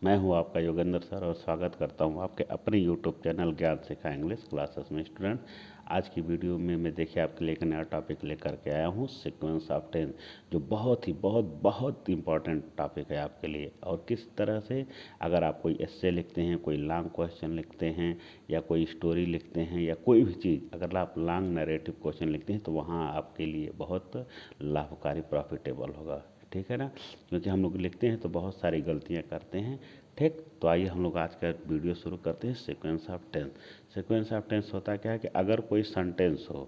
मैं हूं आपका योगेंद्र सर और स्वागत करता हूं आपके अपने यूट्यूब चैनल ज्ञान सिखा इंग्लिश क्लासेस में। स्टूडेंट, आज की वीडियो में मैं देखिए आपके लिए एक नया टॉपिक लेकर के आया हूं, सीक्वेंस ऑफ टेंस, जो बहुत इंपॉर्टेंट टॉपिक है आपके लिए। और किस तरह से अगर आप कोई एस्से लिखते हैं, कोई लॉन्ग क्वेश्चन लिखते हैं या कोई स्टोरी लिखते हैं या कोई भी चीज़, अगर आप लॉन्ग नरेटिव क्वेश्चन लिखते हैं तो वहाँ आपके लिए बहुत लाभकारी प्रॉफिटेबल होगा। ठीक है ना, क्योंकि हम लोग लिखते हैं तो बहुत सारी गलतियां करते हैं। ठीक, तो आइए हम लोग आज का वीडियो शुरू करते हैं। Sequence of tense. Sequence of tense होता क्या है कि अगर कोई सेंटेंस हो,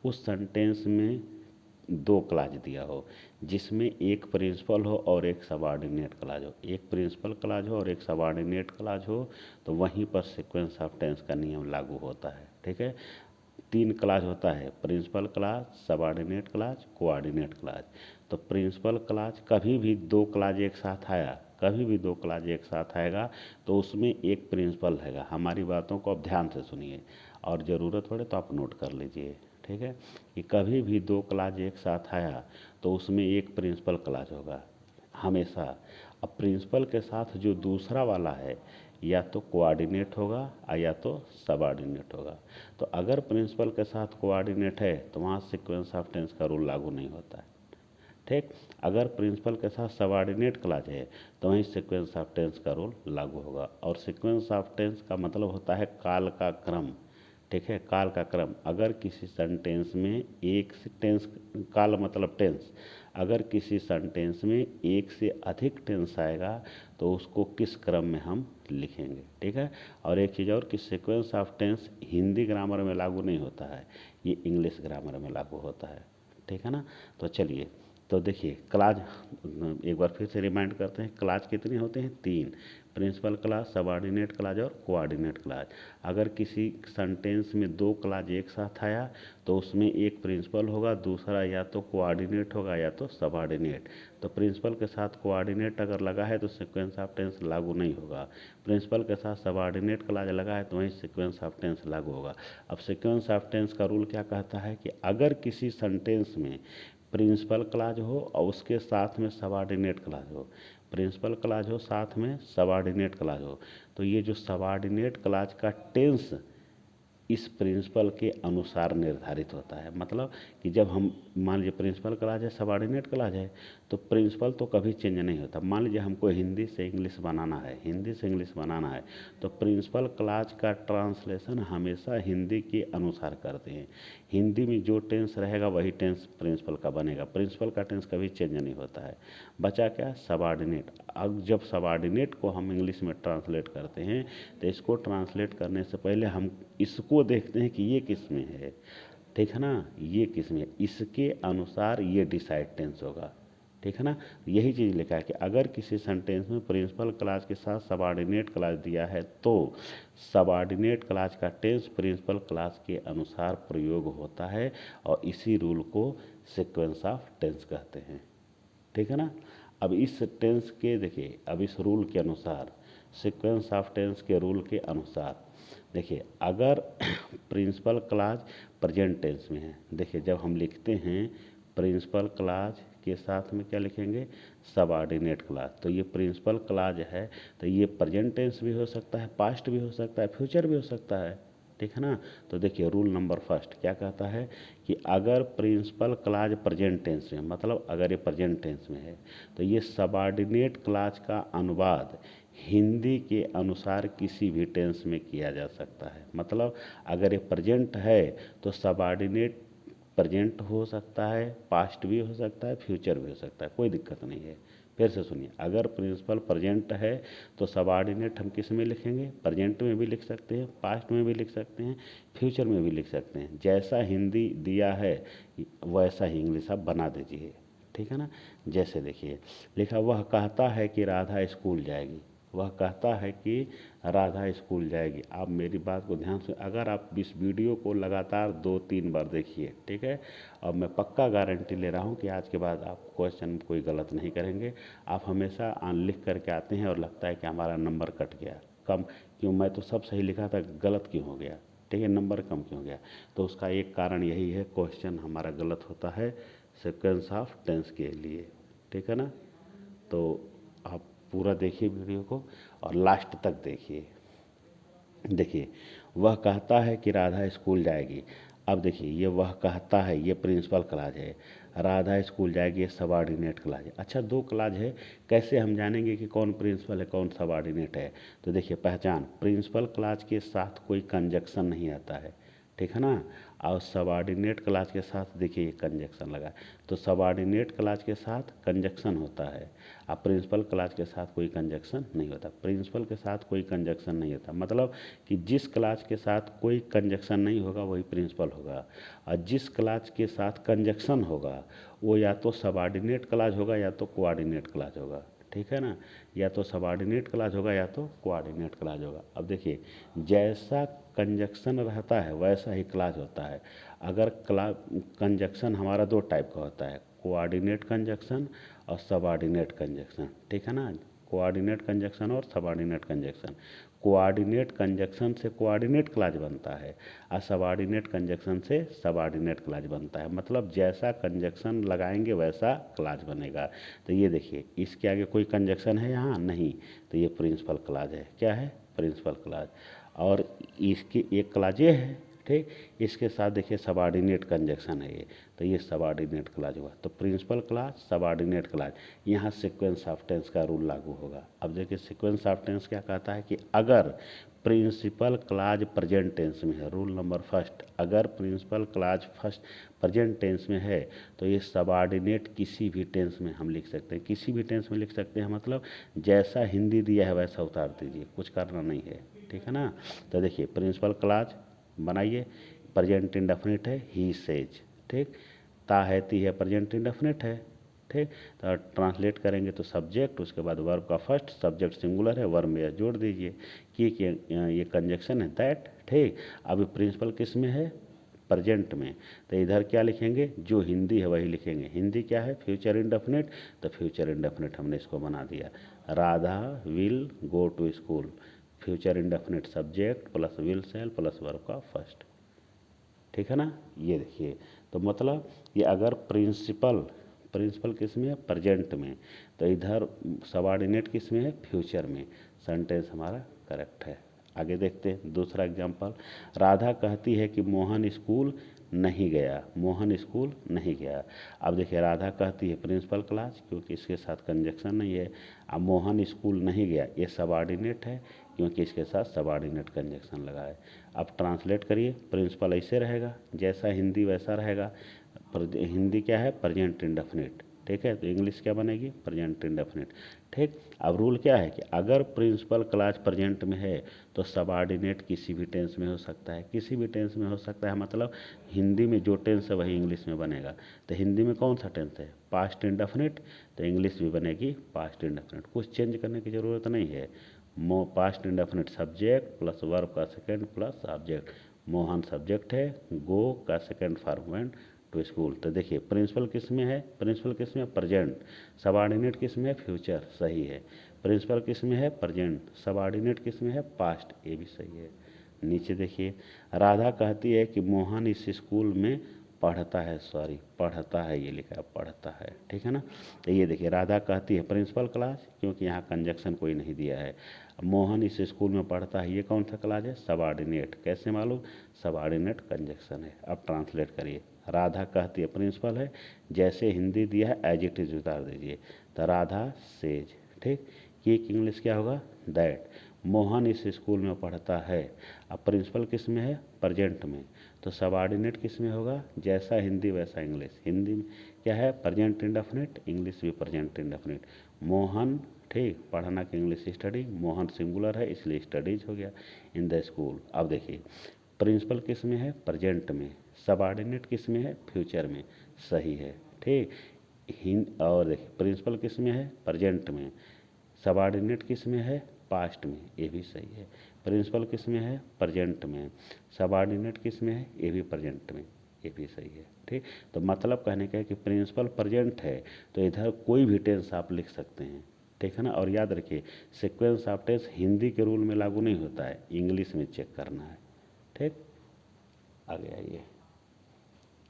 उस सेंटेंस में दो क्लाज दिया हो, जिसमें एक प्रिंसिपल हो और एक सबऑर्डिनेट क्लाज हो, एक प्रिंसिपल क्लाज हो और एक सबऑर्डिनेट क्लाज हो, तो वहीं पर सीक्वेंस ऑफ टेंस का नियम लागू होता है। ठीक है, तीन क्लास होता है, principal class, subordinate class, coordinate class. तो प्रिंसिपल क्लास कभी भी दो क्लास एक साथ आया, कभी भी दो क्लास एक साथ आएगा तो उसमें एक प्रिंसिपल रहेगा। हमारी बातों को आप ध्यान से सुनिए और ज़रूरत पड़े तो आप नोट कर लीजिए। ठीक है, कि कभी भी दो क्लास एक साथ आया तो उसमें एक प्रिंसिपल क्लास होगा हमेशा। अब प्रिंसिपल के साथ जो दूसरा वाला है या तो कोऑर्डिनेट होगा या तो सबऑर्डिनेट होगा। तो अगर प्रिंसिपल के साथ कोऑर्डिनेट है तो वहाँ सीक्वेंस ऑफ टेंस का रूल लागू नहीं होता है। ठीक, अगर प्रिंसिपल के साथ सबऑर्डिनेट क्लाज है तो वहीं सीक्वेंस ऑफ टेंस का रूल लागू होगा। और सीक्वेंस ऑफ टेंस का मतलब होता है काल का क्रम। ठीक है, काल का क्रम। अगर किसी सेंटेंस में एक से टेंस, काल मतलब टेंस, अगर किसी सेंटेंस में एक से अधिक टेंस आएगा तो उसको किस क्रम में हम लिखेंगे। ठीक है, और एक चीज़ और कि sequence of tense Hindi grammar में लागू नहीं होता है, ये इंग्लिश ग्रामर में लागू होता है। ठीक है ना, तो चलिए, तो देखिए क्लाज एक बार फिर से रिमाइंड करते हैं। क्लाज कितने होते हैं? तीन, प्रिंसिपल क्लास, सबऑर्डिनेट क्लाज और कोऑर्डिनेट क्लाज। अगर किसी सेंटेंस में दो क्लाज एक साथ आया तो उसमें एक प्रिंसिपल होगा, दूसरा या तो कोऑर्डिनेट होगा या तो सबऑर्डिनेट। तो प्रिंसिपल के साथ कोऑर्डिनेट अगर लगा है तो सीक्वेंस ऑफ टेंस लागू नहीं होगा। प्रिंसिपल के साथ सबऑर्डिनेट क्लाज लगा है तो वहीं सीक्वेंस ऑफ टेंस लागू होगा। अब सीक्वेंस ऑफ टेंस का रूल क्या कहता है कि अगर किसी सेंटेंस में प्रिंसिपल क्लाज हो और उसके साथ में सबऑर्डिनेट क्लाज हो, प्रिंसिपल क्लाज हो साथ में सबऑर्डिनेट क्लाज हो, तो ये जो सबऑर्डिनेट क्लाज का टेंस इस प्रिंसिपल के अनुसार निर्धारित होता है। मतलब कि जब हम मान लीजिए प्रिंसिपल क्लाज है, सबऑर्डिनेट क्लाज है, तो प्रिंसिपल तो कभी चेंज नहीं होता। मान लीजिए हमको हिंदी से इंग्लिश बनाना है, हिंदी से इंग्लिश बनाना है, तो प्रिंसिपल क्लाज का ट्रांसलेशन हमेशा हिंदी के अनुसार करते हैं। हिंदी में जो टेंस रहेगा वही टेंस प्रिंसिपल का बनेगा, प्रिंसिपल का टेंस कभी चेंज नहीं होता है। बचा क्या? सबऑर्डिनेट। अब जब सबऑर्डिनेट को हम इंग्लिश में ट्रांसलेट करते हैं तो इसको ट्रांसलेट करने से पहले हम इसको देखते हैं कि ये किस में है। ठीक है ना, ये किस में है, इसके अनुसार ये डिसाइड टेंस होगा। ठीक है ना, यही चीज़ लिखा है कि अगर किसी सेंटेंस में प्रिंसिपल क्लाज के साथ सबऑर्डिनेट क्लाज दिया है तो सबऑर्डिनेट क्लाज का टेंस प्रिंसिपल क्लाज के अनुसार प्रयोग होता है और इसी रूल को सीक्वेंस ऑफ टेंस कहते हैं। ठीक है ना, अब इस टेंस के देखिए, अब इस रूल के अनुसार, सीक्वेंस ऑफ टेंस के रूल के अनुसार देखिए, अगर प्रिंसिपल क्लाज प्रेजेंट टेंस में है, देखिए जब हम लिखते हैं प्रिंसिपल क्लाज के साथ में क्या लिखेंगे? Subordinate clause. तो ये प्रिंसिपल क्लाज है तो ये प्रेजेंट टेंस भी हो सकता है, पास्ट भी हो सकता है, फ्यूचर भी हो सकता है। ठीक है ना, तो देखिए रूल नंबर फर्स्ट क्या कहता है कि अगर प्रिंसिपल क्लाज प्रेजेंट टेंस में, मतलब अगर ये प्रेजेंट टेंस में है, तो ये सबऑर्डिनेट क्लाज का अनुवाद हिंदी के अनुसार किसी भी टेंस में किया जा सकता है। मतलब अगर ये प्रेजेंट है तो सबऑर्डिनेट प्रेजेंट हो सकता है, पास्ट भी हो सकता है, फ्यूचर भी हो सकता है, कोई दिक्कत नहीं है। फिर से सुनिए, अगर प्रिंसिपल प्रेजेंट है तो सबऑर्डिनेट हम किस में लिखेंगे? प्रेजेंट में भी लिख सकते हैं, पास्ट में भी लिख सकते हैं, फ्यूचर में भी लिख सकते हैं। जैसा हिंदी दिया है वैसा ही इंग्लिश आप बना दीजिए। ठीक है ना, जैसे देखिए लिखा, वह कहता है कि राधा स्कूल जाएगी। वह कहता है कि राधा स्कूल जाएगी। आप मेरी बात को ध्यान से, अगर आप इस वीडियो को लगातार 2-3 बार देखिए, ठीक है, और मैं पक्का गारंटी ले रहा हूँ कि आज के बाद आप क्वेश्चन कोई गलत नहीं करेंगे। आप हमेशा लिख करके आते हैं और लगता है कि हमारा नंबर कट गया, कम क्यों, मैं तो सब सही लिखा था, गलत क्यों हो गया? ठीक है, नंबर कम क्यों हो गया? तो उसका एक कारण यही है, क्वेश्चन हमारा गलत होता है सीक्वेंस ऑफ टेंस के लिए। ठीक है ना, तो आप पूरा देखिए वीडियो को और लास्ट तक देखिए। देखिए, वह कहता है कि राधा स्कूल जाएगी। अब देखिए, ये वह कहता है, ये प्रिंसिपल क्लॉज है। राधा स्कूल जाएगी, ये सबऑर्डिनेट क्लॉज है। अच्छा, दो क्लॉज है, कैसे हम जानेंगे कि कौन प्रिंसिपल है कौन सबऑर्डिनेट है? तो देखिए, पहचान, प्रिंसिपल क्लॉज के साथ कोई कंजक्शन नहीं आता है, ठीक है ना। और सबऑर्डिनेट क्लॉज के साथ देखिए ये कंजक्शन लगा है, तो सबऑर्डिनेट क्लॉज के साथ कंजक्शन होता है, अब प्रिंसिपल क्लॉज के साथ कोई कंजक्शन नहीं होता। प्रिंसिपल के साथ कोई कंजक्शन नहीं होता मतलब कि जिस क्लॉज के साथ कोई कंजक्शन नहीं होगा वही प्रिंसिपल होगा, और जिस क्लॉज के साथ कंजक्शन होगा वो या तो सबऑर्डिनेट क्लॉज होगा या तो कोऑर्डिनेट क्लॉज होगा, ठीक है ना। या तो सबऑर्डिनेट क्लॉज होगा या तो कोऑर्डिनेट क्लॉज होगा। अब देखिए, जैसा कंजक्शन रहता है वैसा ही क्लॉज होता है। अगर कंजक्शन हमारा दो टाइप का होता है, कोऑर्डिनेट कंजक्शन और सबऑर्डिनेट कंजक्शन, ठीक है ना। कोऑर्डिनेट कंजक्शन और सबऑर्डिनेट कंजक्शन, कोऑर्डिनेट कंजक्शन से कोऑर्डिनेट क्लॉज बनता है और सबऑर्डिनेट कंजक्शन से सबऑर्डिनेट क्लॉज बनता है। मतलब जैसा कंजक्शन लगाएंगे वैसा क्लॉज बनेगा। तो ये देखिए, इसके आगे कोई कंजक्शन है यहाँ नहीं, तो ये प्रिंसिपल क्लॉज है। क्या है? Principal clause. और इसकी एक क्लॉज ये है, ठीक, इसके साथ देखिए सबऑर्डिनेट कंजक्शन है ये, तो ये सबऑर्डिनेट क्लॉज हुआ। तो प्रिंसिपल क्लॉज, सबऑर्डिनेट क्लॉज, यहाँ सीक्वेंस ऑफ टेंस का रूल लागू होगा। अब देखिए, सीक्वेंस ऑफ टेंस क्या कहता है कि अगर प्रिंसिपल क्लॉज प्रेजेंट टेंस में है, रूल नंबर फर्स्ट, अगर principal clause first present tense में है तो ये सबऑर्डिनेट किसी भी टेंस में हम लिख सकते हैं। किसी भी टेंस में लिख सकते हैं मतलब जैसा हिंदी दिया है वैसा उतार दीजिए, कुछ करना नहीं है, ठीक है ना। तो देखिए, प्रिंसिपल क्लॉज बनाइए, प्रेजेंट इंडेफिनिट है, ही सेज, ठीक, ता है ती है प्रेजेंट इंडेफिनिट है, ठीक। तो ट्रांसलेट करेंगे तो सब्जेक्ट, उसके बाद वर्ब का फर्स्ट, सब्जेक्ट सिंगुलर है, वर्ब में एस जोड़ दीजिए कि ये कंजक्शन है दैट, ठीक। अब प्रिंसिपल किस में है? प्रेजेंट में, तो इधर क्या लिखेंगे? जो हिंदी है वही लिखेंगे। हिंदी क्या है? फ्यूचर इंडेफिनिट, तो फ्यूचर इंडेफिनिट हमने इसको बना दिया, Radha will go to school, future indefinite subject plus will shall plus verb का फर्स्ट, ठीक है ना। ये देखिए, तो मतलब ये अगर प्रिंसिपल किस में है? प्रेजेंट में, तो इधर सबऑर्डिनेट किस में है? फ्यूचर में। सेंटेंस हमारा करेक्ट है। आगे देखते हैं दूसरा एग्जांपल। राधा कहती है कि मोहन स्कूल नहीं गया, मोहन स्कूल नहीं गया। अब देखिए, राधा कहती है प्रिंसिपल क्लॉज, क्योंकि इसके साथ कंजक्शन नहीं है। अब मोहन स्कूल नहीं गया, ये सबऑर्डिनेट है क्योंकि इसके साथ सबऑर्डिनेट कंजक्शन लगा है। अब ट्रांसलेट करिए, प्रिंसिपल ऐसे रहेगा, जैसा हिंदी वैसा रहेगा। हिंदी क्या है? प्रेजेंट इंडेफिनिट, ठीक है। तो इंग्लिश क्या बनेगी? प्रेजेंट इंडेफिनिट, ठीक। अब रूल क्या है कि अगर प्रिंसिपल क्लॉज प्रेजेंट में है तो सबऑर्डिनेट किसी भी टेंस में हो सकता है, किसी भी टेंस में हो सकता है मतलब हिंदी में जो टेंस है वही इंग्लिश में बनेगा। तो हिंदी में कौन सा टेंस है? पास्ट इंडेफिनिट, तो इंग्लिश भी बनेगी पास्ट इंडेफिनिट। कुछ चेंज करने की ज़रूरत नहीं है। Past indefinite subject plus verb का second plus object, Mohan subject है, गो का second form went to school. तो देखिए, प्रिंसिपल किस में है? प्रिंसिपल किस में? प्रेजेंट। सबऑर्डिनेट किस में है? फ्यूचर, सही है। प्रिंसिपल किस में है? प्रेजेंट। सबऑर्डिनेट किस में है? पास्ट, ये भी सही है। नीचे देखिए, राधा कहती है कि मोहन इस स्कूल में पढ़ता है, सॉरी पढ़ता है, ये लिखा है पढ़ता है, ठीक है ना। तो ये देखिए, राधा कहती है प्रिंसिपल क्लॉज, क्योंकि यहाँ कंजक्शन कोई नहीं दिया है। मोहन इस स्कूल में पढ़ता है, ये कौन सा क्लॉज है? सबऑर्डिनेट। कैसे मालूम? सबऑर्डिनेट कंजक्शन है। अब ट्रांसलेट करिए, राधा कहती है प्रिंसिपल है, जैसे हिंदी दिया है एज इट इज उतार दीजिए, तो राधा सेज, ठीक। कि इंग्लिश क्या होगा? दैट। मोहन इस स्कूल में पढ़ता है। अब प्रिंसिपल किस में है? प्रेजेंट में, तो सबऑर्डिनेट किस में होगा? जैसा हिंदी वैसा इंग्लिश। हिंदी में क्या है? प्रेजेंट इंडेफिनिट, इंग्लिश भी प्रेजेंट इंडेफिनिट। मोहन, ठीक, पढ़ना की इंग्लिश स्टडी, मोहन सिंगुलर है इसलिए स्टडीज हो गया इन द स्कूल। अब देखिए, प्रिंसिपल किस में है? प्रेजेंट में, सबऑर्डिनेट किस में है? फ्यूचर में, सही है, ठीक। और देखिए, प्रिंसिपल किस में है? प्रेजेंट में, सबऑर्डिनेट किस में है? पास्ट में, ये भी सही है। प्रिंसिपल किस में है? प्रेजेंट में, सबऑर्डिनेट किस में है? ये भी प्रेजेंट में, ये भी सही है, ठीक। तो मतलब कहने का है कि प्रिंसिपल प्रेजेंट है तो इधर कोई भी टेंस आप लिख सकते हैं, ठीक है ना। और याद रखिए, सीक्वेंस ऑफ टेंस हिंदी के रूल में लागू नहीं होता है, इंग्लिश में चेक करना है, ठीक। आगे आइए,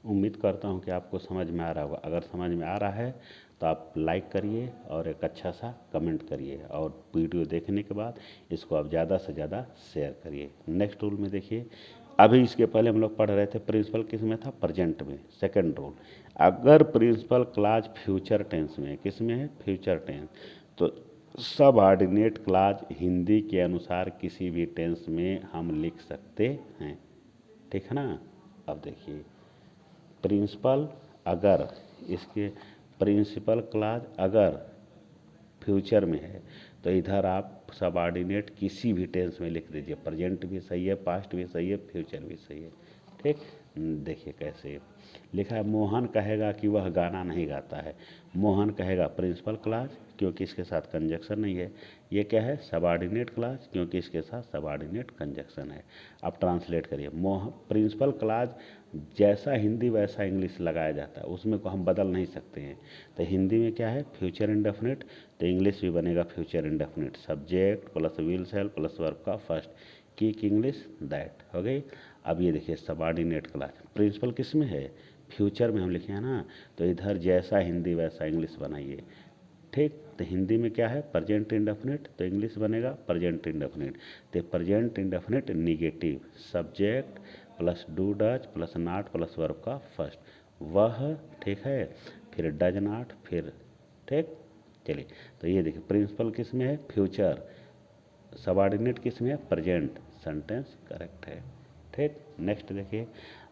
उम्मीद करता हूँ कि आपको समझ में आ रहा होगा। अगर समझ में आ रहा है तो आप लाइक करिए और एक अच्छा सा कमेंट करिए, और वीडियो देखने के बाद इसको आप ज़्यादा से ज़्यादा शेयर करिए। नेक्स्ट रूल में देखिए, अभी इसके पहले हम लोग पढ़ रहे थे प्रिंसिपल किस में था, प्रेजेंट में। सेकंड रूल, अगर प्रिंसिपल क्लॉज फ्यूचर टेंस में, किस में है, फ्यूचर टेंस, तो सबऑर्डिनेट क्लॉज हिंदी के अनुसार किसी भी टेंस में हम लिख सकते हैं, ठीक है ना। अब देखिए प्रिंसिपल, अगर इसके प्रिंसिपल क्लॉज अगर फ्यूचर में है तो इधर आप सबऑर्डिनेट किसी भी टेंस में लिख दीजिए, प्रेजेंट भी सही है, पास्ट भी सही है, फ्यूचर भी सही है, ठीक। देखिए कैसे लिखा है, मोहन कहेगा कि वह गाना नहीं गाता है। मोहन कहेगा प्रिंसिपल क्लॉज क्योंकि इसके साथ कंजक्शन नहीं है। ये क्या है, सबऑर्डिनेट क्लॉज क्योंकि इसके साथ सबऑर्डिनेट कंजक्शन है। अब ट्रांसलेट करिए, प्रिंसिपल क्लॉज जैसा हिंदी वैसा इंग्लिश लगाया जाता है, उसमें को हम बदल नहीं सकते हैं। तो हिंदी में क्या है, फ्यूचर इंडेफिनिट, तो इंग्लिश भी बनेगा future indefinite, subject plus will shall plus verb का फर्स्ट, किक इंग्लिश दैट, हो गई। अब ये देखिए सबऑर्डिनेट क्लॉज, प्रिंसिपल किस में है, फ्यूचर में हम लिखे हैं ना, तो इधर जैसा हिंदी वैसा इंग्लिश बनाइए, ठीक। तो हिंदी में क्या है, प्रेजेंट इंडेफिनिट, तो इंग्लिश बनेगा प्रेजेंट इंडेफिनिट। तो present indefinite negative, subject plus do does plus not plus verb का फर्स्ट, वह, ठीक है, फिर डज नॉट, फिर, ठीक। चलिए, तो ये देखिए प्रिंसिपल किस में है, फ्यूचर, सबऑर्डिनेट किस में है, प्रेजेंट, सेंटेंस करेक्ट है, ठीक। नेक्स्ट देखिए,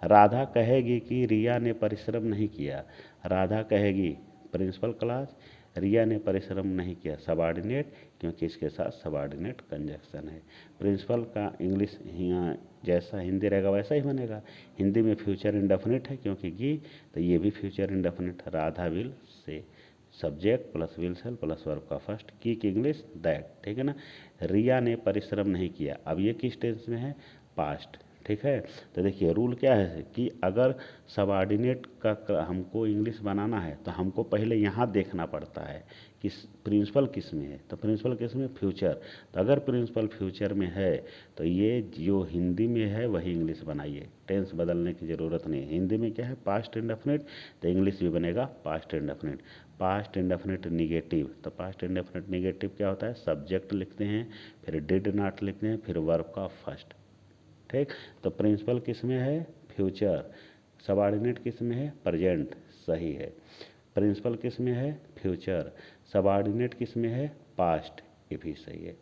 राधा कहेगी कि रिया ने परिश्रम नहीं किया। राधा कहेगी प्रिंसिपल क्लॉज, रिया ने परिश्रम नहीं किया सबऑर्डिनेट क्योंकि इसके साथ सबऑर्डिनेट कंजक्शन है। प्रिंसिपल का इंग्लिश जैसा हिंदी रहेगा वैसा ही बनेगा। हिंदी में फ्यूचर इंडेफिनिट है क्योंकि की, तो ये भी फ्यूचर इंडेफिनिट, राधा विल से, subject plus will shall plus verb का फर्स्ट, की इंग्लिश दैट, ठीक है ना। रिया ने परिश्रम नहीं किया, अब ये किस टेंस में है, पास्ट, ठीक है। तो देखिए रूल क्या है कि अगर सबऑर्डिनेट का हमको इंग्लिश बनाना है तो हमको पहले यहाँ देखना पड़ता है कि प्रिंसिपल किस में है, तो प्रिंसिपल किस में, फ्यूचर। तो अगर प्रिंसिपल फ्यूचर में है तो ये जो हिंदी में है वही इंग्लिश बनाइए, टेंस बदलने की ज़रूरत नहीं है। हिंदी में क्या है, पास्ट इंडेफिनिट, तो इंग्लिश भी बनेगा past indefinite. Past indefinite negative, तो पास्ट इंडेफिनिट निगेटिव क्या होता है, सब्जेक्ट लिखते हैं, फिर डिड नॉट लिखते हैं, फिर वर्ब का फर्स्ट, ठीक। तो प्रिंसिपल किस में है, फ्यूचर, सबऑर्डिनेट किस में है, प्रेजेंट, सही है। प्रिंसिपल किस में है, फ्यूचर, सबऑर्डिनेट किस में है, पास्ट, ये भी सही है।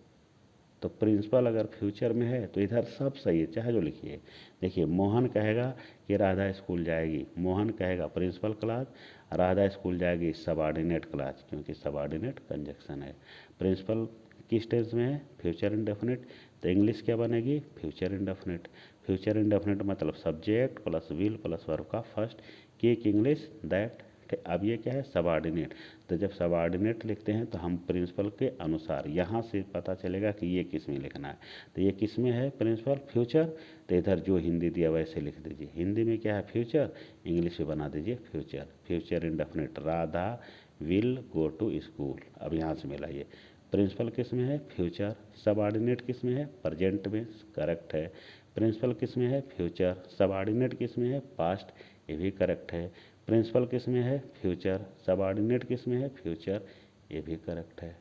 तो प्रिंसिपल अगर फ्यूचर में है तो इधर सब सही है, चाहे जो लिखिए। देखिए मोहन कहेगा कि राधा स्कूल जाएगी, मोहन कहेगा प्रिंसिपल क्लॉज, राधा स्कूल जाएगी सबऑर्डिनेट क्लॉज क्योंकि सबऑर्डिनेट कंजक्शन है। प्रिंसिपल किस टेंस में है, फ्यूचर इंडेफिनिट, तो इंग्लिश क्या बनेगी, फ्यूचर इंडेफिनिट। फ्यूचर इंडेफिनिट मतलब subject plus will plus verb का फर्स्ट, किक इंग्लिश दैट। अब ये क्या है, सबऑर्डिनेट, तो जब सबऑर्डिनेट लिखते हैं तो हम प्रिंसिपल के अनुसार यहाँ से पता चलेगा कि ये किस में लिखना है। तो ये किस में है, प्रिंसिपल फ्यूचर, तो इधर जो हिंदी दिया वैसे लिख दीजिए। हिंदी में क्या है, फ्यूचर, इंग्लिश में बना दीजिए future, future indefinite, Radha will go to school. अब यहाँ से मिलाइए, प्रिंसिपल किस में है, फ्यूचर, सबऑर्डिनेट किस में है, प्रेजेंट में, करेक्ट है। प्रिंसिपल किस में है, फ्यूचर, सबऑर्डिनेट किस में है, पास्ट, ये भी करेक्ट है। प्रिंसिपल किस में है, फ्यूचर, सबऑर्डिनेट किस में है, फ्यूचर, ये भी करेक्ट है,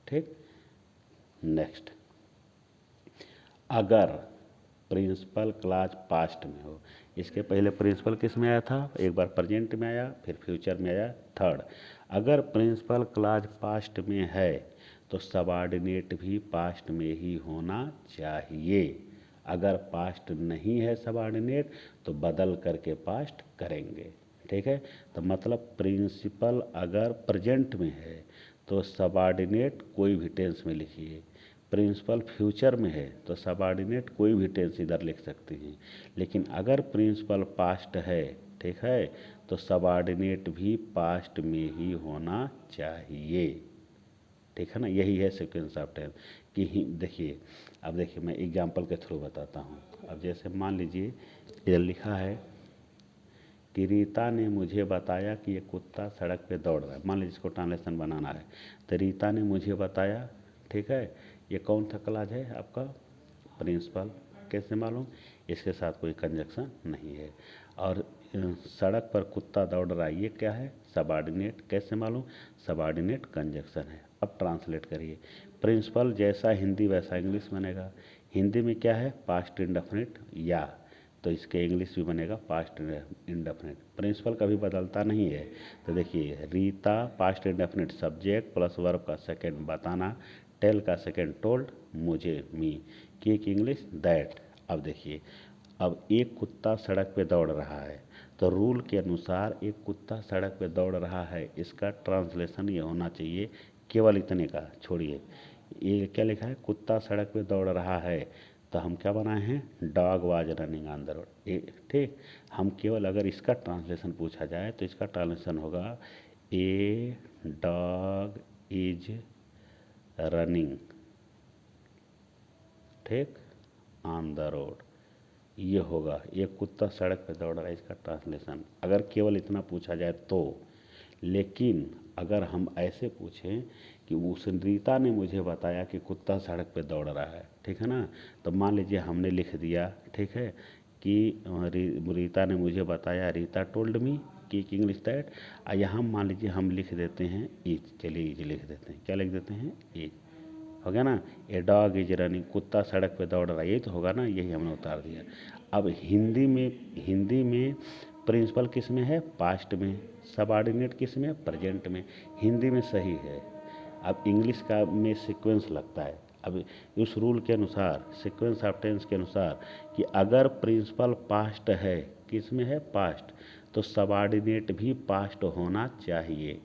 ठीक। नेक्स्ट, अगर प्रिंसिपल क्लॉज पास्ट में हो, इसके पहले प्रिंसिपल किस में आया था, एक बार प्रेजेंट में आया फिर फ्यूचर में आया। थर्ड, अगर प्रिंसिपल क्लॉज पास्ट में है तो सबऑर्डिनेट भी पास्ट में ही होना चाहिए। अगर पास्ट नहीं है सबऑर्डिनेट तो बदल करके पास्ट करेंगे, ठीक है। तो मतलब प्रिंसिपल अगर प्रेजेंट में है तो सबऑर्डिनेट कोई भी टेंस में लिखिए। प्रिंसिपल फ्यूचर में है तो सबऑर्डिनेट कोई भी टेंस इधर लिख सकते हैं। लेकिन अगर प्रिंसिपल पास्ट है, ठीक है, तो सबऑर्डिनेट भी पास्ट में ही होना चाहिए, ठीक है ना। यही है सीक्वेंस ऑफ टेंस कि देखिए, अब देखिए मैं एग्जांपल के थ्रू बताता हूँ। अब जैसे मान लीजिए इधर लिखा है कि रीता ने मुझे बताया कि ये कुत्ता सड़क पे दौड़ रहा है। मान लीजिए इसको ट्रांसलेशन बनाना है, तो रीता ने मुझे बताया, ठीक है, ये कौन सा क्लॉज है आपका, प्रिंसिपल। कैसे मालूम, इसके साथ कोई कंजक्शन नहीं है। और सड़क पर कुत्ता दौड़ रहा है, ये क्या है? सबऑर्डिनेट। कैसे मालूम? सबऑर्डिनेट कंजक्शन है। अब ट्रांसलेट करिए। प्रिंसिपल जैसा हिंदी वैसा इंग्लिश बनेगा। हिंदी में क्या है? पास्ट इंडेफिनिट या, तो इसके इंग्लिश भी बनेगा पास्ट इंडेफिनिट। प्रिंसिपल कभी बदलता नहीं है। तो देखिए, Rita past indefinite subject plus verb का सेकंड बताना, टेल का सेकंड टोल्ड, मुझे मी, की इंग्लिश दैट। अब देखिए, अब एक कुत्ता सड़क पे दौड़ रहा है, तो रूल के अनुसार एक कुत्ता सड़क पे दौड़ रहा है, इसका ट्रांसलेशन ये होना चाहिए, केवल इतने का छोड़िए। ये क्या लिखा है? कुत्ता सड़क पे दौड़ रहा है, तो हम क्या बनाए हैं? Dog was running on the road. ठीक, हम केवल अगर इसका ट्रांसलेशन पूछा जाए तो इसका ट्रांसलेशन होगा ए डॉग इज रनिंग, ठीक, ऑन द रोड, ये होगा। एक कुत्ता सड़क पे दौड़ रहा है, इसका ट्रांसलेशन अगर केवल इतना पूछा जाए तो। लेकिन अगर हम ऐसे पूछें कि उस रीता ने मुझे बताया कि कुत्ता सड़क पे दौड़ रहा है, ठीक है ना, तो मान लीजिए हमने लिख दिया, ठीक है, कि रीता ने मुझे बताया, रीता टोल्ड मी कि इंग्लिश दैट। यहाँ मान लीजिए हम लिख देते हैं इज, चलिए इज लिख देते हैं। क्या लिख देते हैं? इज, हो गया ना। ए डॉग इज रनिंग, कुत्ता सड़क पे दौड़ रहा है, यही तो होगा ना, यही हमने उतार दिया। अब हिंदी में प्रिंसिपल किस में है? पास्ट में। सबऑर्डिनेट किस में? प्रेजेंट में। हिंदी में सही है। अब इंग्लिश का में सीक्वेंस लगता है। अब इस रूल के अनुसार, सीक्वेंस ऑफ टेंस के अनुसार, कि अगर प्रिंसिपल पास्ट है, किस में है? पास्ट, तो सबऑर्डिनेट भी पास्ट होना चाहिए।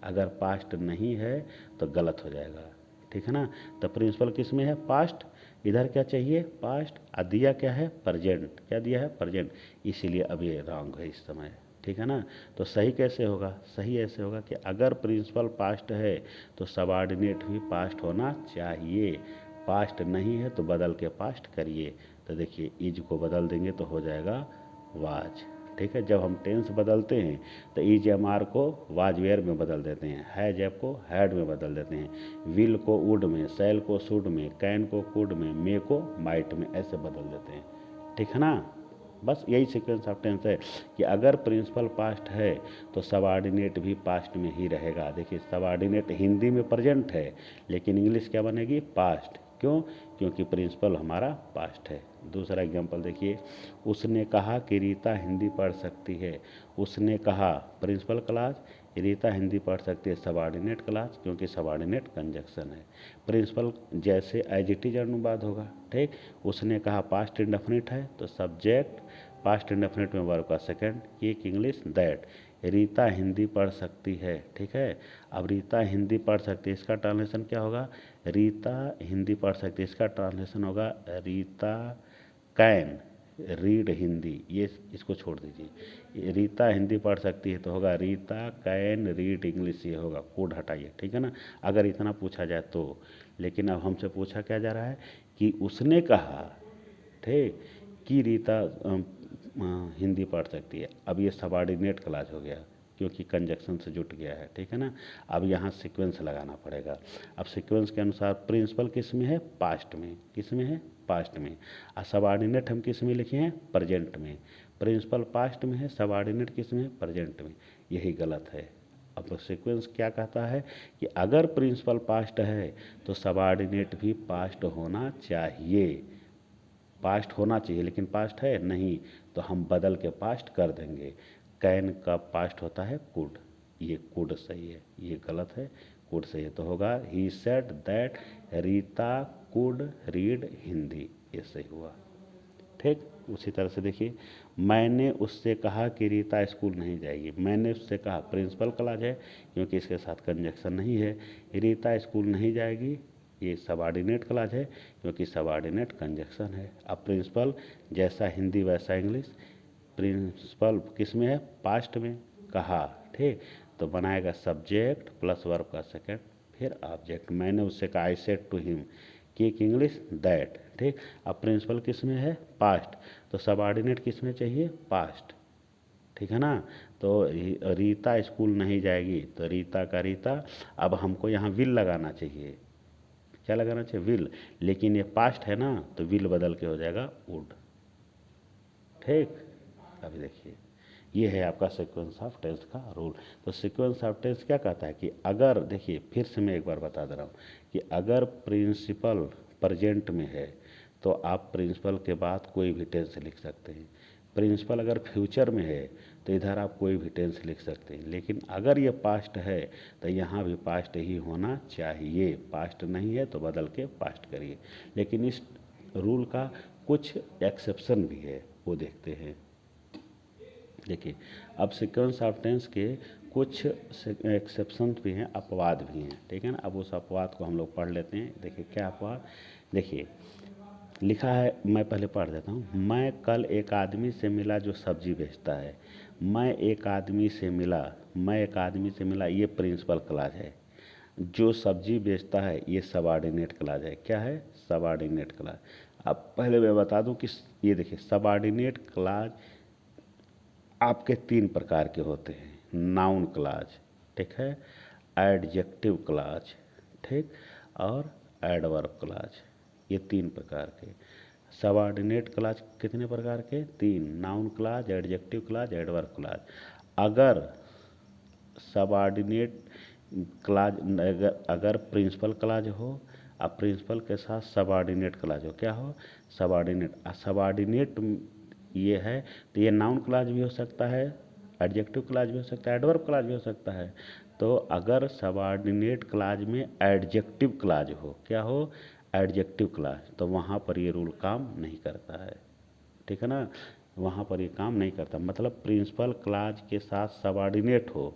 अगर पास्ट नहीं है तो गलत हो जाएगा, ठीक है ना। तो प्रिंसिपल किस में है? पास्ट। इधर क्या चाहिए? पास्ट। और दिया क्या है? प्रेजेंट। क्या दिया है? प्रेजेंट। इसीलिए अब ये रॉन्ग है इस समय, ठीक है ना। तो सही कैसे होगा? सही ऐसे होगा कि अगर प्रिंसिपल पास्ट है तो सबऑर्डिनेट भी पास्ट होना चाहिए। पास्ट नहीं है तो बदल के पास्ट करिए। तो देखिए, इज को बदल देंगे तो हो जाएगा वाज, ठीक है। जब हम टेंस बदलते हैं तो इज एम आर को वाज वेयर में बदल देते हैं, हैज एप को हैड में बदल देते हैं, विल को वुड में, शैल को शुड में, कैन को कुड में, मे को माइट में, ऐसे बदल देते हैं, ठीक है ना। बस यही सीक्वेंस ऑफ टेंस है कि अगर प्रिंसिपल पास्ट है तो सबऑर्डिनेट भी पास्ट में ही रहेगा। देखिए, सबऑर्डिनेट हिंदी में प्रेजेंट है, लेकिन इंग्लिश क्या बनेगी? पास्ट। क्यों? क्योंकि प्रिंसिपल हमारा पास्ट है। दूसरा एग्जांपल देखिए, उसने कहा कि रीता हिंदी पढ़ सकती है। उसने कहा प्रिंसिपल क्लास, रीता हिंदी पढ़ सकती है सबऑर्डिनेट क्लास, क्योंकि सबऑर्डिनेट कंजक्शन है। प्रिंसिपल जैसे एज इट इज अनुवाद होगा, ठीक। उसने कहा पास्ट इंडेफिनिट है, तो सब्जेक्ट पास्ट इंडेफिनिट में वर्ब का सेकंड, एक इंग्लिश दैट। रीता हिंदी पढ़ सकती है, ठीक है। अब रीता हिंदी पढ़ सकती है, इसका ट्रांसलेशन क्या होगा? रीता हिंदी पढ़ सकती है, इसका ट्रांसलेशन होगा रीता कैन रीड हिंदी। ये इसको छोड़ दीजिए। रीता हिंदी पढ़ सकती है तो होगा रीता कैन रीड इंग्लिश, ये होगा। कोड हटाइए, ठीक है ना, अगर इतना पूछा जाए तो। लेकिन अब हमसे पूछा क्या जा रहा है कि उसने कहा, ठीक, कि रीता हिंदी पढ़ सकती है। अब ये सबऑर्डिनेट क्लास हो गया, क्योंकि कंजक्शन से जुट गया है, ठीक है ना। अब यहाँ सीक्वेंस लगाना पड़ेगा। अब सीक्वेंस के अनुसार प्रिंसिपल किस में है? पास्ट में। किस में है? पास्ट में। और सबऑर्डिनेट हम किस में लिखे हैं? प्रेजेंट में। प्रिंसिपल पास्ट में है, सबऑर्डिनेट किस में है? प्रेजेंट में। यही गलत है। अब सीक्वेंस क्या कहता है कि अगर प्रिंसिपल पास्ट है तो सबऑर्डिनेट भी पास्ट होना चाहिए। पास्ट होना चाहिए, लेकिन पास्ट है नहीं, तो हम बदल के पास्ट कर देंगे। कैन का पास्ट होता है कुड, ये कुड सही है, ये गलत है, कुड सही है। तो होगा he said that Rita could read Hindi, ये सही हुआ, ठीक। उसी तरह से देखिए, मैंने उससे कहा कि रीता स्कूल नहीं जाएगी। मैंने उससे कहा, प्रिंसिपल क्लॉज है, क्योंकि इसके साथ कंजक्शन नहीं है। रीता स्कूल नहीं जाएगी, ये सबऑर्डिनेट क्लॉज है, क्योंकि सबऑर्डिनेट कंजक्शन है। अब प्रिंसिपल जैसा हिंदी वैसा इंग्लिश। प्रिंसिपल किस में है? पास्ट में। कहा, ठीक, तो बनाएगा सब्जेक्ट प्लस वर्ब का सेकंड, फिर ऑब्जेक्ट। मैंने उससे कहा, आई सेड टू हिम, कि इंग्लिश दैट, ठीक। अब प्रिंसिपल किस में है? पास्ट, तो सबऑर्डिनेट किस में चाहिए? पास्ट, ठीक है ना। तो रीता स्कूल नहीं जाएगी, तो रीता का रीता। अब हमको यहाँ विल लगाना चाहिए। क्या लगाना चाहिए? विल। लेकिन ये पास्ट है ना, तो विल बदल के हो जाएगा वुड, ठीक। अभी देखिए, ये है आपका सीक्वेंस ऑफ टेंस का रूल। तो सीक्वेंस ऑफ टेंस क्या कहता है कि अगर, देखिए फिर से मैं एक बार बता दे रहा हूँ कि अगर प्रिंसिपल प्रेजेंट में है तो आप प्रिंसिपल के बाद कोई भी टेंस लिख सकते हैं। प्रिंसिपल अगर फ्यूचर में है तो इधर आप कोई भी टेंस लिख सकते हैं। लेकिन अगर ये पास्ट है तो यहाँ भी पास्ट ही होना चाहिए। पास्ट नहीं है तो बदल के पास्ट करिए। लेकिन इस रूल का कुछ एक्सेप्शन भी है, वो देखते हैं। देखिए अब सीक्वेंस ऑफ टेंस के कुछ एक्सेप्शन भी हैं, अपवाद भी हैं, ठीक है ना। अब उस अपवाद को हम लोग पढ़ लेते हैं। देखिए क्या अपवाद, देखिए लिखा है, मैं पहले पढ़ देता हूँ। मैं कल एक आदमी से मिला जो सब्जी बेचता है। मैं एक आदमी से मिला, मैं एक आदमी से मिला, ये प्रिंसिपल क्लॉज है। जो सब्जी बेचता है ये सबऑर्डिनेट क्लॉज है। क्या है? Subordinate clause. अब पहले मैं बता दूं कि ये देखिए सबऑर्डिनेट क्लॉज आपके 3 प्रकार के होते हैं। नाउन क्लॉज, ठीक है, एडजेक्टिव क्लॉज, ठीक, और एडवर्ब क्लॉज। ये 3 प्रकार के। सबऑर्डिनेट क्लॉज कितने प्रकार के? 3। Noun clause, adjective clause, adverb clause. अगर सबऑर्डिनेट क्लॉज, अगर प्रिंसिपल क्लॉज हो, अब प्रिंसिपल के साथ सबऑर्डिनेट क्लॉज हो, क्या हो? सबऑर्डिनेट। सबऑर्डिनेट ये है तो ये नाउन क्लॉज भी हो सकता है, एडजेक्टिव क्लॉज भी हो सकता है, एडवर्ब क्लॉज भी हो सकता है। तो अगर सबऑर्डिनेट क्लॉज में एडजेक्टिव क्लॉज हो, क्या हो? एडजेक्टिव क्लॉज, तो वहाँ पर ये रूल काम नहीं करता है, ठीक है ना। वहाँ पर ये काम नहीं करता। मतलब प्रिंसिपल क्लॉज के साथ सबऑर्डिनेट हो,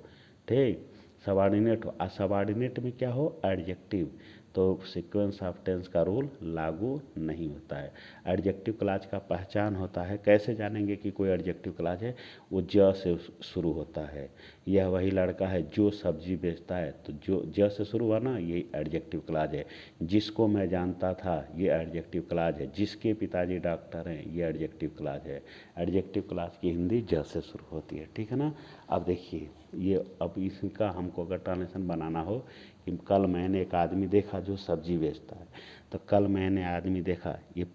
ठीक, सबऑर्डिनेट हो, सबऑर्डिनेट में क्या हो? एडजेक्टिव, तो सीक्वेंस ऑफ टेंस का रूल लागू नहीं होता है। एडजेक्टिव क्लॉज का पहचान होता है, कैसे जानेंगे कि कोई एडजेक्टिव क्लॉज है? वो ज से शुरू होता है। यह वही लड़का है जो सब्जी बेचता है, तो जो ज से शुरू हुआ ना, ये एडजेक्टिव क्लॉज है। जिसको मैं जानता था, ये एडजेक्टिव क्लॉज है। जिसके पिताजी डॉक्टर हैं, ये एडजेक्टिव क्लॉज है। एडजेक्टिव क्लॉज की हिंदी ज से शुरू होती है, ठीक है ना। अब देखिए ये, अब इसका हमको अगर ट्रांसलेशन बनाना हो कि कल मैंने एक आदमी देखा जो सब्जी बेचता है, तो कल मैंने आदमी देखा, ये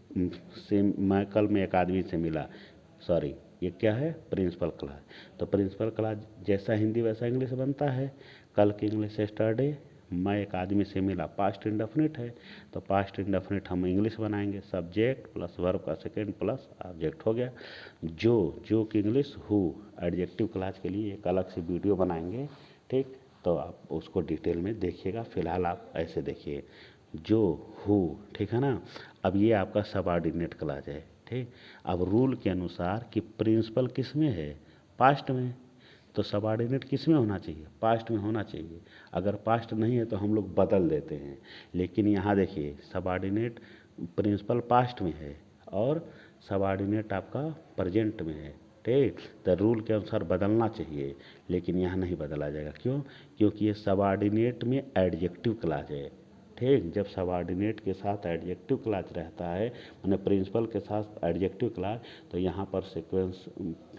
सेम, मैं कल में एक आदमी से मिला, सॉरी, ये क्या है? Principal clause. तो प्रिंसिपल क्लॉज जैसा हिंदी वैसा इंग्लिश बनता है। कल की इंग्लिश यस्टरडे, मैं एक आदमी से मिला, पास्ट इंडेफिनिट है, तो पास्ट इंडेफिनिट हम इंग्लिश बनाएंगे, सब्जेक्ट प्लस वर्ब का सेकेंड प्लस ऑब्जेक्ट हो गया। जो की इंग्लिश, हु, एडजेक्टिव क्लॉज के लिए एक अलग से वीडियो बनाएंगे, ठीक, तो आप उसको डिटेल में देखिएगा। फिलहाल आप ऐसे देखिए, जो, हु, ठीक है ना। अब ये आपका सबऑर्डिनेट क्लॉज है, ठीक। अब रूल के अनुसार कि प्रिंसिपल किस में है? पास्ट में। तो सबऑर्डिनेट किस में होना चाहिए? पास्ट में होना चाहिए। अगर पास्ट नहीं है तो हम लोग बदल देते हैं। लेकिन यहाँ देखिए सबऑर्डिनेट प्रिंसिपल पास्ट में है और सबऑर्डिनेट आपका प्रेजेंट में है, ठीक। तो रूल के अनुसार बदलना चाहिए, लेकिन यहाँ नहीं बदला जाएगा। क्यों? क्योंकि ये सबऑर्डिनेट में एडजेक्टिव क्लॉज है, ठीक। जब सबऑर्डिनेट के साथ एडजेक्टिव क्लॉज रहता है, माने प्रिंसिपल के साथ एडजेक्टिव क्लॉज, तो यहाँ पर सीक्वेंस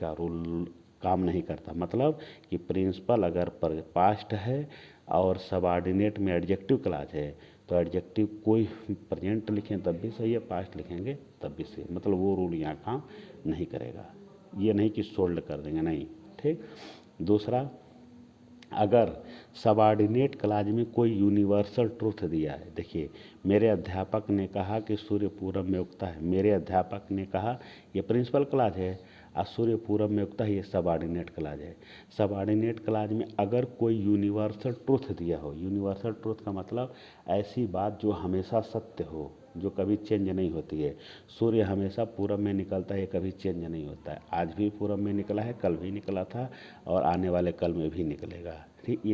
का रूल काम नहीं करता। मतलब कि प्रिंसिपल अगर पास्ट है और सबऑर्डिनेट में एडजेक्टिव क्लॉज है, तो एडजेक्टिव कोई प्रेजेंट लिखें तब भी सही है, पास्ट लिखेंगे तब भी सही। मतलब वो रूल यहाँ काम नहीं करेगा। ये नहीं कि सोल्ड कर देंगे, नहीं, ठीक। दूसरा, अगर सबऑर्डिनेट क्लॉज में कोई यूनिवर्सल ट्रूथ दिया है, देखिए मेरे अध्यापक ने कहा कि सूर्य पूरब में उगता है। मेरे अध्यापक ने कहा, ये प्रिंसिपल क्लॉज है, और सूर्य पूरब में उगता है, ये सबऑर्डिनेट क्लॉज है। सबऑर्डिनेट क्लॉज में अगर कोई यूनिवर्सल ट्रूथ दिया हो, यूनिवर्सल ट्रूथ का मतलब ऐसी बात जो हमेशा सत्य हो, जो कभी चेंज नहीं होती है। सूर्य हमेशा पूरब में निकलता है, कभी चेंज नहीं होता है। आज भी पूरब में निकला है, कल भी निकला था, और आने वाले कल में भी निकलेगा, ठीक।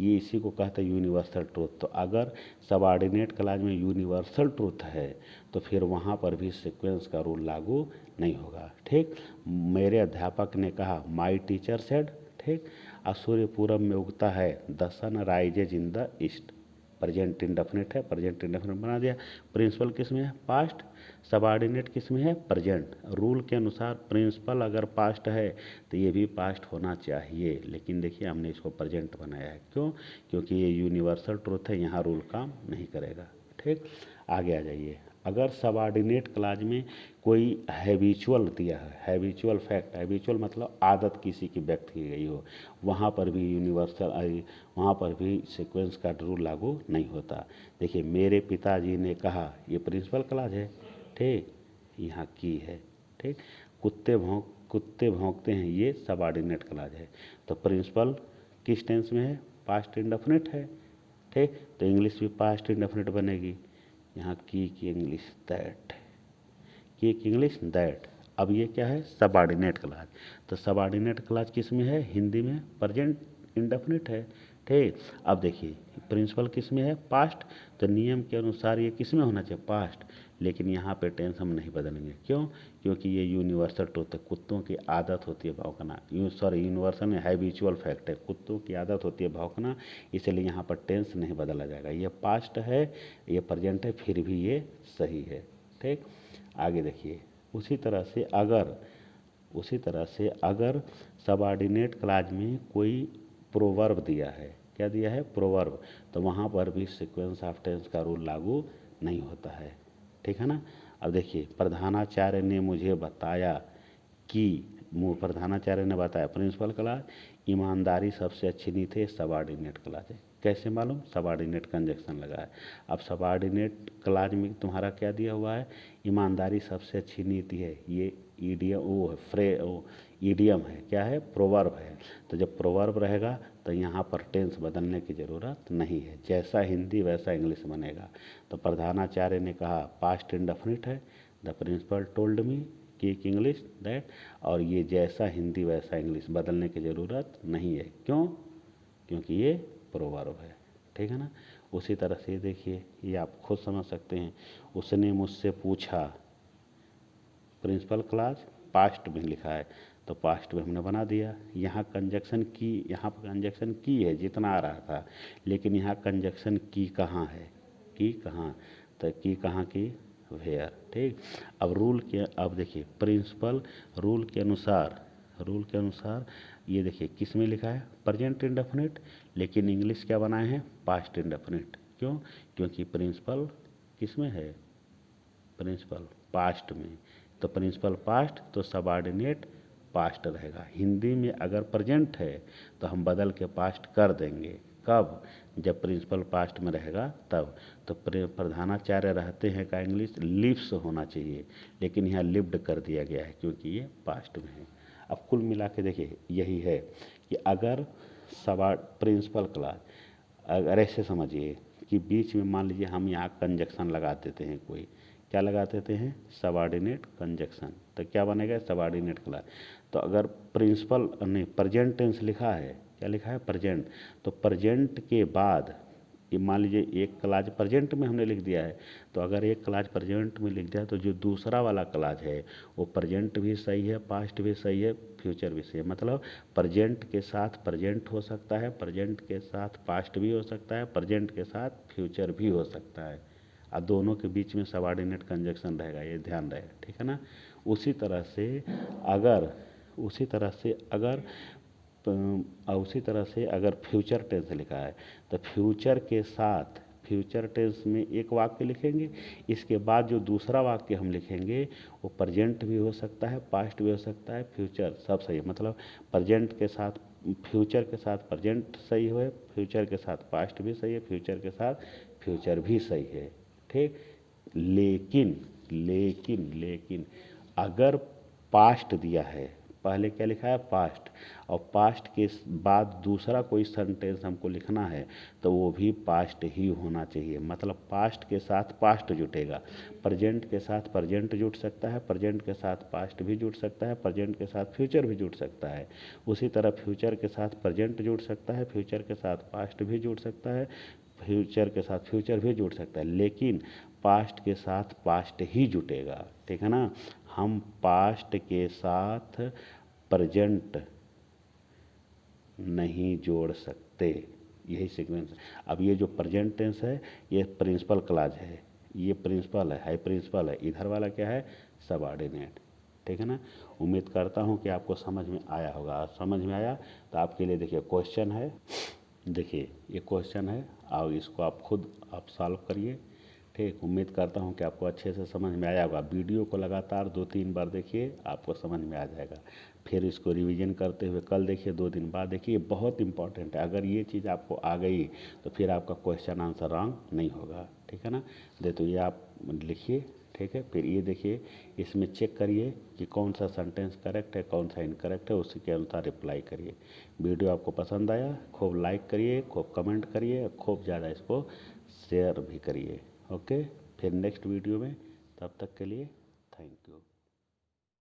ये इसी को कहते हैं यूनिवर्सल ट्रूथ। तो अगर सबऑर्डिनेट क्लॉज में यूनिवर्सल ट्रूथ है तो फिर वहाँ पर भी सीक्वेंस का रूल लागू नहीं होगा, ठीक। मेरे अध्यापक ने कहा, माई टीचर सेड, ठीक। और सूर्य पूरब में उगता है, the sun rises in the east, present indefinite है, प्रेजेंट इंडेफिनिट बना दिया। प्रिंसिपल किस में है? पास्ट। सबऑर्डिनेट किस में है? प्रेजेंट। रूल के अनुसार प्रिंसिपल अगर पास्ट है तो ये भी पास्ट होना चाहिए, लेकिन देखिए हमने इसको प्रेजेंट बनाया है। क्यों? क्योंकि ये यूनिवर्सल ट्रूथ है, यहाँ रूल काम नहीं करेगा, ठीक। आगे आ जाइए। अगर सबऑर्डिनेट क्लाज में कोई हैबिचुअल दिया है, हैबिचुअल फैक्ट, हैबिचुअल मतलब आदत किसी की व्यक्त की गई हो, वहाँ पर भी यूनिवर्सल, वहाँ पर भी सीक्वेंस का रूल लागू नहीं होता। देखिए, मेरे पिताजी ने कहा, ये प्रिंसिपल क्लाज है, ठीक, यहाँ की है, ठीक। कुत्ते भौंकते हैं, ये सबऑर्डिनेट क्लाज है। तो प्रिंसिपल किस टेंस में है? पास्ट इंडेफिनिट है, ठीक। तो इंग्लिश भी पास्ट इंडेफिनिट बनेगी। यहाँ की इंग्लिश दैट, की इंग्लिश दैट। अब ये क्या है? Subordinate clause. तो सबऑर्डिनेट क्लाज किस में है? हिंदी में प्रेजेंट इंडेफिनिट है, ठीक। अब देखिए, प्रिंसिपल किस में है? पास्ट। तो नियम के अनुसार ये किस में होना चाहिए? पास्ट। लेकिन यहाँ पे टेंस हम नहीं बदलेंगे, क्यों? क्योंकि ये यूनिवर्सल ट्रूथ है, कुत्तों की आदत होती है भौंकना। यूनिवर्सल में हैबिचुअल फैक्ट है, कुत्तों की आदत होती है भौंकना, इसलिए यहाँ पर टेंस नहीं बदला जाएगा। ये पास्ट है, ये प्रेजेंट है, फिर भी ये सही है, ठीक। आगे देखिए, उसी तरह से अगर सबऑर्डिनेट क्लाज में कोई प्रोवर्ब दिया है, क्या दिया है? प्रोवर्ब, तो वहाँ पर भी सीक्वेंस ऑफ टेंस का रूल लागू नहीं होता है, ठीक है ना। अब देखिए, प्रधानाचार्य ने मुझे बताया कि, प्रधानाचार्य ने बताया, प्रिंसिपल क्लाज। ईमानदारी सबसे अच्छी नीति है, सबऑर्डिनेट क्लाज है। कैसे मालूम? सबऑर्डिनेट कंजक्शन लगा है। अब सबऑर्डिनेट क्लाज में तुम्हारा क्या दिया हुआ है? ईमानदारी सबसे अच्छी नीति है। ये ईडियम, ईडियम है, क्या है? प्रोवर्ब है। तो जब प्रोवर्ब रहेगा तो यहाँ पर टेंस बदलने की ज़रूरत नहीं है, जैसा हिंदी वैसा इंग्लिश बनेगा। तो प्रधानाचार्य ने कहा, पास्ट इंडेफिनिट है। द प्रिंसिपल टोल्ड मी कि इंग्लिश दैट, और ये जैसा हिंदी वैसा इंग्लिश, बदलने की ज़रूरत नहीं है। क्यों? क्योंकि ये प्रोवर्ब है, ठीक है ना। उसी तरह से देखिए, ये आप खुद समझ सकते हैं। उसने मुझसे पूछा, प्रिंसिपल क्लाज पास्ट में लिखा है, तो पास्ट में हमने बना दिया। यहाँ कंजक्शन की है जितना आ रहा था, लेकिन यहाँ कंजक्शन की कहाँ है? की कहाँ? तो की कहाँ की? वेयर, ठीक। अब देखिए, प्रिंसिपल रूल के अनुसार ये देखिए किस में लिखा है? प्रेजेंट इंडेफिनिट, लेकिन इंग्लिश क्या बनाए हैं? Past indefinite. क्यों? क्योंकि प्रिंसिपल किस में है? प्रिंसिपल पास्ट में। तो प्रिंसिपल पास्ट, तो सबऑर्डिनेट पास्ट रहेगा। हिंदी में अगर प्रेजेंट है तो हम बदल के पास्ट कर देंगे। कब? जब प्रिंसिपल पास्ट में रहेगा तब। तो प्रधानाचार्य रहते हैं का इंग्लिश लिव्स होना चाहिए, लेकिन यहाँ लिव्ड कर दिया गया है क्योंकि ये पास्ट में है। अब कुल मिला के देखिए, यही है कि अगर प्रिंसिपल क्लाज, अगर ऐसे समझिए कि बीच में मान लीजिए हम यहाँ कंजक्शन लगा देते हैं, कोई क्या लगा देते हैं? सबऑर्डिनेट कंजक्शन, तो क्या बनेगा? Subordinate clause. तो अगर प्रिंसिपल नहीं, प्रेजेंट टेंस लिखा है, क्या लिखा है? प्रेजेंट। तो प्रेजेंट के बाद ये मान लीजिए एक क्लाज प्रेजेंट में हमने लिख दिया है, तो अगर एक क्लाज प्रेजेंट में लिख दिया तो जो दूसरा वाला क्लाज है वो प्रेजेंट भी सही है, पास्ट भी सही है, फ्यूचर भी सही है। मतलब प्रेजेंट के साथ प्रेजेंट हो सकता है, प्रेजेंट के साथ पास्ट भी हो सकता है, प्रेजेंट के साथ फ्यूचर भी हो सकता है, और दोनों के बीच में सबऑर्डिनेट कंजक्शन रहेगा, ये ध्यान रहेगा, ठीक है ना। उसी तरह से अगर फ्यूचर टेंस लिखा है तो फ्यूचर टेंस में एक वाक्य लिखेंगे, इसके बाद जो दूसरा वाक्य हम लिखेंगे वो प्रेजेंट भी हो सकता है, पास्ट भी हो सकता है, फ्यूचर सब सही है। मतलब प्रेजेंट के साथ फ्यूचर के साथ प्रेजेंट सही है, फ्यूचर के साथ पास्ट भी सही है, फ्यूचर के साथ फ्यूचर भी सही है, ठीक। लेकिन अगर पास्ट दिया है, पहले क्या लिखा है? पास्ट, और पास्ट के बाद दूसरा कोई सेंटेंस हमको लिखना है तो वो भी पास्ट ही होना चाहिए। मतलब पास्ट के साथ पास्ट जुटेगा, प्रेजेंट के साथ प्रेजेंट जुट सकता है, प्रेजेंट के साथ पास्ट भी जुट सकता है, प्रेजेंट के साथ फ्यूचर भी जुट सकता है। उसी तरह फ्यूचर के साथ प्रेजेंट जुट सकता है, फ्यूचर के साथ पास्ट भी जुट सकता है, फ्यूचर के साथ फ्यूचर भी जुड़ सकता है, लेकिन पास्ट के साथ पास्ट ही जुटेगा, ठीक है ना। हम पास्ट के साथ प्रेजेंट नहीं जोड़ सकते, यही सीक्वेंस। अब ये जो प्रेजेंट टेंस है ये प्रिंसिपल क्लाज है, ये प्रिंसिपल है, प्रिंसिपल है, इधर वाला क्या है? सबऑर्डिनेट, ठीक है ना। उम्मीद करता हूँ कि आपको समझ में आया होगा। समझ में आया तो आपके लिए देखिए क्वेश्चन है, देखिए ये क्वेश्चन है, और इसको आप खुद सॉल्व करिए, ठीक, उम्मीद करता हूँ कि आपको अच्छे से समझ में आया होगा। वीडियो को लगातार 2-3 बार देखिए, आपको समझ में आ जाएगा। फिर इसको रिवीजन करते हुए कल देखिए, 2 दिन बाद देखिए। ये बहुत इंपॉर्टेंट है, अगर ये चीज़ आपको आ गई तो फिर आपका क्वेश्चन आंसर रॉन्ग नहीं होगा, ठीक है ना। तो ये आप लिखिए, ठीक है। फिर ये देखिए, इसमें चेक करिए कि कौन सा सेंटेंस करेक्ट है, कौन सा इनकरेक्ट है, उसी के अनुसार रिप्लाई करिए। वीडियो आपको पसंद आया, खूब लाइक करिए, खूब कमेंट करिए, खूब ज़्यादा इसको शेयर भी करिए। ओके, फिर नेक्स्ट वीडियो में, तब तक के लिए थैंक यू।